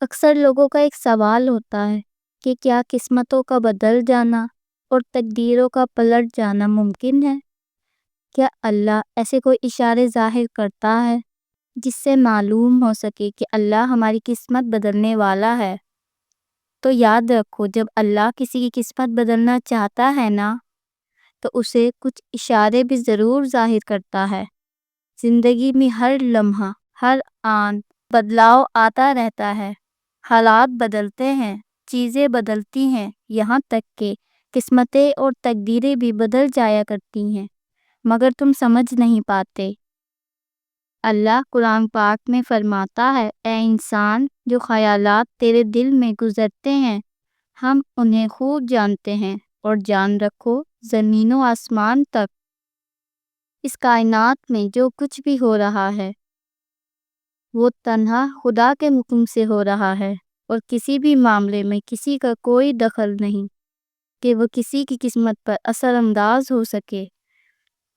اکثر لوگوں کا ایک سوال ہوتا ہے کہ کیا قسمتوں کا بدل جانا اور تقدیروں کا پلٹ جانا ممکن ہے؟ کیا اللہ ایسے کوئی اشارے ظاہر کرتا ہے جس سے معلوم ہو سکے کہ اللہ ہماری قسمت بدلنے والا ہے؟ تو یاد رکھو، جب اللہ کسی کی قسمت بدلنا چاہتا ہے نا، تو اسے کچھ اشارے بھی ضرور ظاہر کرتا ہے۔ زندگی میں ہر لمحہ، ہر آن بدلاؤ آتا رہتا ہے، حالات بدلتے ہیں، چیزیں بدلتی ہیں، یہاں تک کہ قسمتیں اور تقدیریں بھی بدل جایا کرتی ہیں، مگر تم سمجھ نہیں پاتے۔ اللہ قرآن پاک میں فرماتا ہے، اے انسان، جو خیالات تیرے دل میں گزرتے ہیں ہم انہیں خوب جانتے ہیں، اور جان رکھو زمین و آسمان تک، اس کائنات میں جو کچھ بھی ہو رہا ہے وہ تنہا خدا کے حکم سے ہو رہا ہے، اور کسی بھی معاملے میں کسی کا کوئی دخل نہیں کہ وہ کسی کی قسمت پر اثر انداز ہو سکے۔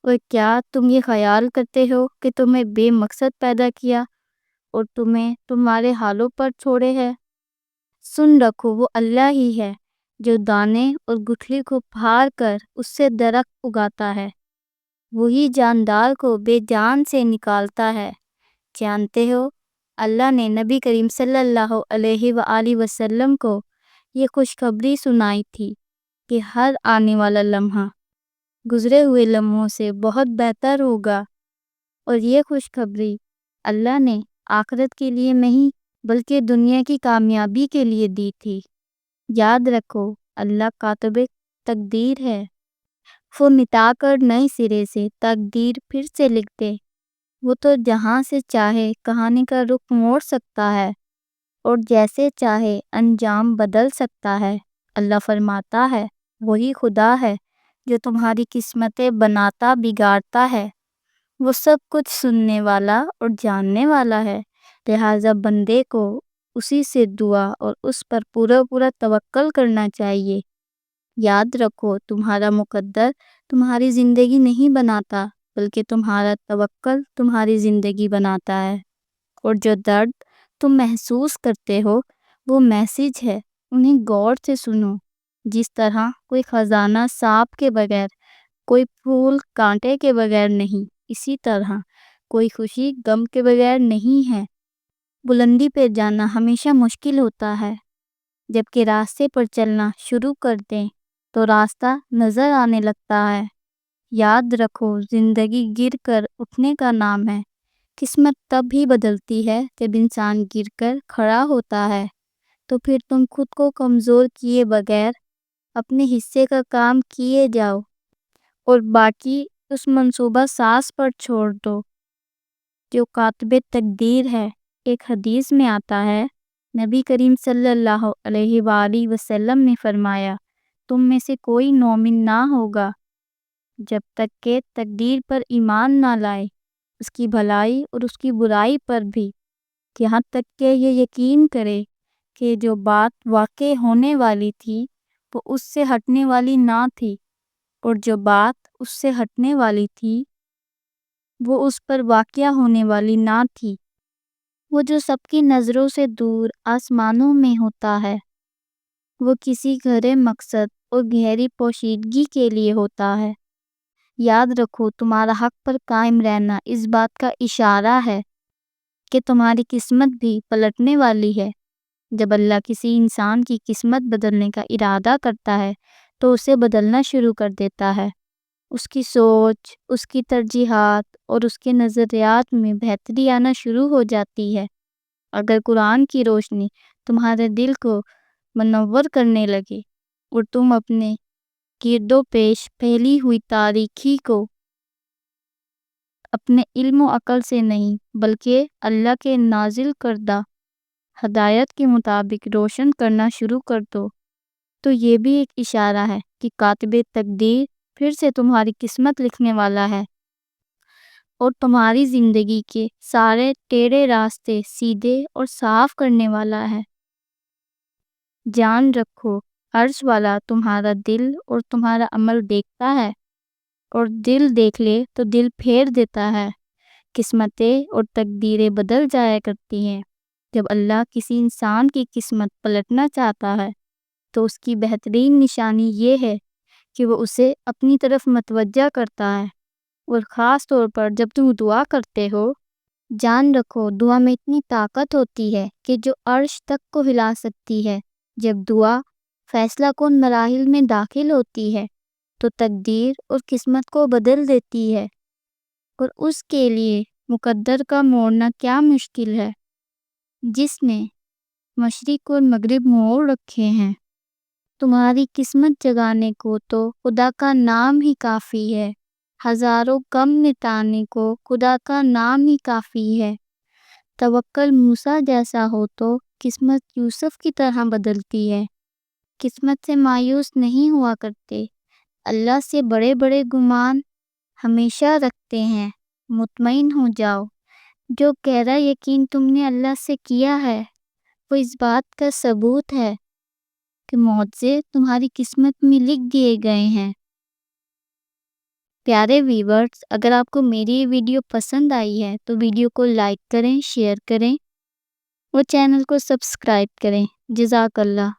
اور کیا تم یہ خیال کرتے ہو کہ تمہیں بے مقصد پیدا کیا اور تمہیں تمہارے حالوں پر چھوڑے ہے؟ سن رکھو، وہ اللہ ہی ہے جو دانے اور گٹھلی کو پھاڑ کر اس سے درخت اگاتا ہے، وہی جاندار کو بے جان سے نکالتا ہے۔ جانتے ہو، اللہ نے نبی کریم صلی اللہ علیہ وآلہ وسلم کو یہ خوشخبری سنائی تھی کہ ہر آنے والا لمحہ گزرے ہوئے لمحوں سے بہت بہتر ہوگا، اور یہ خوشخبری اللہ نے آخرت کے لیے نہیں بلکہ دنیا کی کامیابی کے لیے دی تھی۔ یاد رکھو، اللہ کاتب تقدیر ہے، وہ مٹا کر نئے سرے سے تقدیر پھر سے لکھتے۔ وہ تو جہاں سے چاہے کہانی کا رخ موڑ سکتا ہے اور جیسے چاہے انجام بدل سکتا ہے۔ اللہ فرماتا ہے، وہی خدا ہے جو تمہاری قسمتیں بناتا بگاڑتا ہے، وہ سب کچھ سننے والا اور جاننے والا ہے، لہٰذا بندے کو اسی سے دعا اور اس پر پورا توکل کرنا چاہیے۔ یاد رکھو، تمہارا مقدر تمہاری زندگی نہیں بناتا بلکہ تمہارا توکل تمہاری زندگی بناتا ہے، اور جو درد تم محسوس کرتے ہو وہ میسج ہے، انہیں غور سے سنو۔ جس طرح کوئی خزانہ سانپ کے بغیر، کوئی پھول کانٹے کے بغیر نہیں، اسی طرح کوئی خوشی غم کے بغیر نہیں ہے۔ بلندی پہ جانا ہمیشہ مشکل ہوتا ہے، جبکہ راستے پر چلنا شروع کر دیں تو راستہ نظر آنے لگتا ہے۔ یاد رکھو، زندگی گر کر اٹھنے کا نام ہے۔ قسمت تب ہی بدلتی ہے جب انسان گر کر کھڑا ہوتا ہے، تو پھر تم خود کو کمزور کیے بغیر اپنے حصے کا کام کیے جاؤ اور باقی اس منصوبہ ساز پر چھوڑ دو جو کاتب تقدیر ہے۔ ایک حدیث میں آتا ہے، نبی کریم صلی اللہ علیہ وآلہ وسلم نے فرمایا، تم میں سے کوئی مومن نہ ہوگا جب تک کہ تقدیر پر ایمان نہ لائے، اس کی بھلائی اور اس کی برائی پر بھی، یہاں تک کہ یہ یقین کرے کہ جو بات واقع ہونے والی تھی وہ اس سے ہٹنے والی نہ تھی، اور جو بات اس سے ہٹنے والی تھی وہ اس پر واقع ہونے والی نہ تھی۔ وہ جو سب کی نظروں سے دور آسمانوں میں ہوتا ہے، وہ کسی گہرے مقصد اور گہری پوشیدگی کے لیے ہوتا ہے۔ یاد رکھو، تمہارا حق پر قائم رہنا اس بات کا اشارہ ہے کہ تمہاری قسمت بھی پلٹنے والی ہے۔ جب اللہ کسی انسان کی قسمت بدلنے کا ارادہ کرتا ہے تو اسے بدلنا شروع کر دیتا ہے۔ اس کی سوچ، اس کی ترجیحات اور اس کے نظریات میں بہتری آنا شروع ہو جاتی ہے۔ اگر قرآن کی روشنی تمہارے دل کو منور کرنے لگے اور تم اپنے گرد و پیش پھیلی ہوئی تاریکی کو اپنے علم و عقل سے نہیں بلکہ اللہ کے نازل کردہ ہدایت کے مطابق روشن کرنا شروع کر دو، تو یہ بھی ایک اشارہ ہے کہ کاتب تقدیر پھر سے تمہاری قسمت لکھنے والا ہے اور تمہاری زندگی کے سارے ٹیڑھے راستے سیدھے اور صاف کرنے والا ہے۔ جان رکھو، عرش والا تمہارا دل اور تمہارا عمل دیکھتا ہے، اور دل دیکھ لے تو دل پھیر دیتا ہے۔ قسمتیں اور تقدیریں بدل جایا کرتی ہیں، جب اللہ کسی انسان کی قسمت پلٹنا چاہتا ہے تو اس کی بہترین نشانی یہ ہے کہ وہ اسے اپنی طرف متوجہ کرتا ہے، اور خاص طور پر جب تم دعا کرتے ہو، جان رکھو دعا میں اتنی طاقت ہوتی ہے کہ جو عرش تک کو ہلا سکتی ہے۔ جب دعا فیصلہ کن مراحل میں داخل ہوتی ہے تو تقدیر اور قسمت کو بدل دیتی ہے، اور اس کے لیے مقدر کا موڑنا کیا مشکل ہے، جس نے مشرق اور مغرب موڑ رکھے ہیں۔ تمہاری قسمت جگانے کو تو خدا کا نام ہی کافی ہے، ہزاروں غم مٹانے کو خدا کا نام ہی کافی ہے۔ توکل موسیٰ جیسا ہو تو قسمت یوسف کی طرح بدلتی ہے۔ قسمت سے مایوس نہیں ہوا کرتے، اللہ سے بڑے بڑے گمان ہمیشہ رکھتے ہیں۔ مطمئن ہو جاؤ، جو گہرا یقین تم نے اللہ سے کیا ہے وہ اس بات کا ثبوت ہے کہ معجزے تمہاری قسمت میں لکھ دیے گئے ہیں۔ پیارے ویورز، اگر آپ کو میری یہ ویڈیو پسند آئی ہے تو ویڈیو کو لائک کریں، شیئر کریں اور چینل کو سبسکرائب کریں۔ جزاک اللہ۔